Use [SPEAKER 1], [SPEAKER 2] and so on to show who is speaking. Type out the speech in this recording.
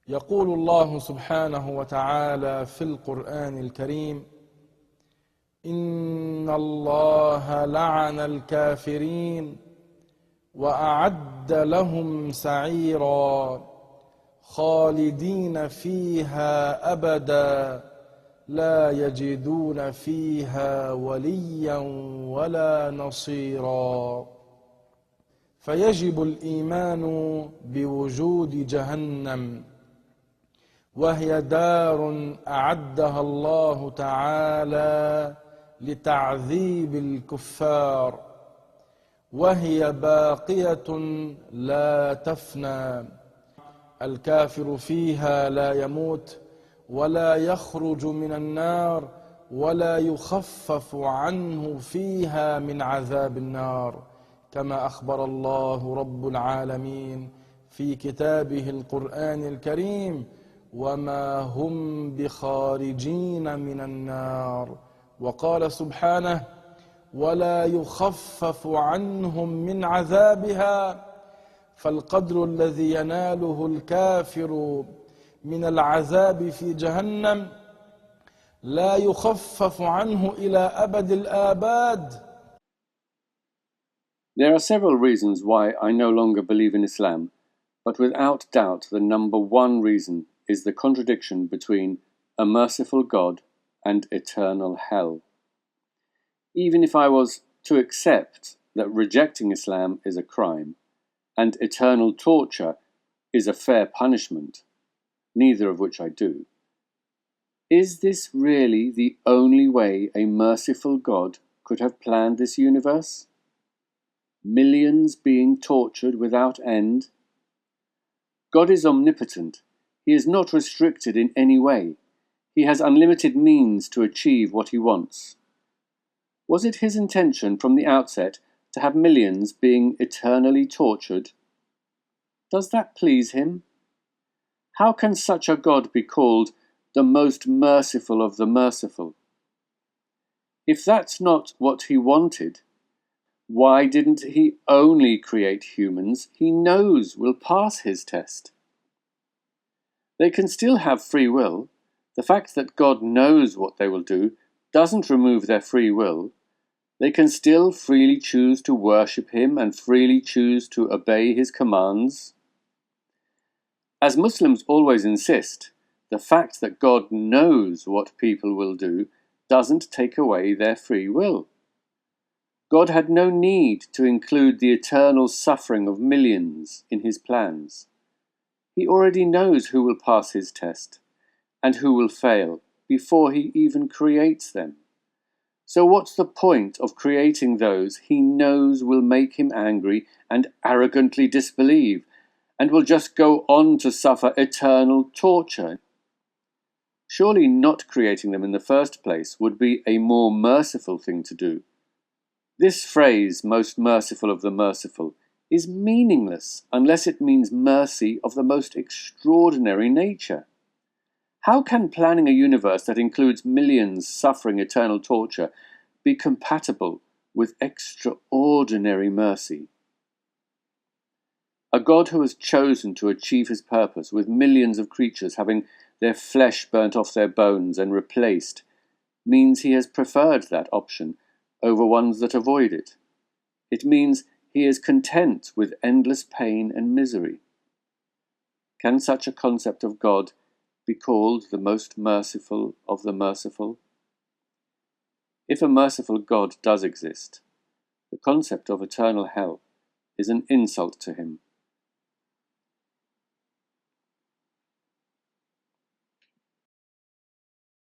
[SPEAKER 1] يقول الله سبحانه وتعالى في القرآن الكريم: إن الله لعن الكافرين وأعد لهم سعيرا خالدين فيها أبدا لا يجدون فيها وليا ولا نصيرا. فيجب الإيمان بوجود جهنم، وهي دار أعدها الله تعالى لتعذيب الكفار، وهي باقية لا تفنى. الكافر فيها لا يموت ولا يخرج من النار ولا يخفف عنه فيها من عذاب النار، كما أخبر الله رب العالمين في كتابه القرآن الكريم: وما هم بخارجين من النار. وقال سبحانه: ولا يخفف عنهم من عذابها. فالقدر الذي يناله الكافر من العذاب في جهنم لا يخفف عنه إلى أبد الآباد.
[SPEAKER 2] There are several reasons why I no longer believe in Islam, but without doubt the number one reason is the contradiction between a merciful God and eternal hell. Even if I was to accept that rejecting Islam is a crime and eternal torture is a fair punishment, neither of which I do, is this really the only way a merciful God could have planned this universe? Millions being tortured without end? God is omnipotent. He is not restricted in any way. He has unlimited means to achieve what he wants. Was it his intention from the outset to have millions being eternally tortured? Does that please him? How can such a God be called the most merciful of the merciful? If that's not what he wanted, why didn't he only create humans he knows will pass his test? They can still have free will. The fact that God knows what they will do doesn't remove their free will. They can still freely choose to worship him and freely choose to obey his commands. As Muslims always insist, the fact that God knows what people will do doesn't take away their free will. God had no need to include the eternal suffering of millions in his plans. He already knows who will pass his test and who will fail before he even creates them. So what's the point of creating those he knows will make him angry and arrogantly disbelieve, and will just go on to suffer eternal torture? Surely not creating them in the first place would be a more merciful thing to do. This phrase, most merciful of the merciful, is meaningless unless it means mercy of the most extraordinary nature. How can planning a universe that includes millions suffering eternal torture be compatible with extraordinary mercy? A God who has chosen to achieve his purpose with millions of creatures having their flesh burnt off their bones and replaced means he has preferred that option over ones that avoid it. It means he is content with endless pain and misery. Can such a concept of God be called the most merciful of the merciful? If a merciful God does exist, the concept of eternal hell is an insult to him.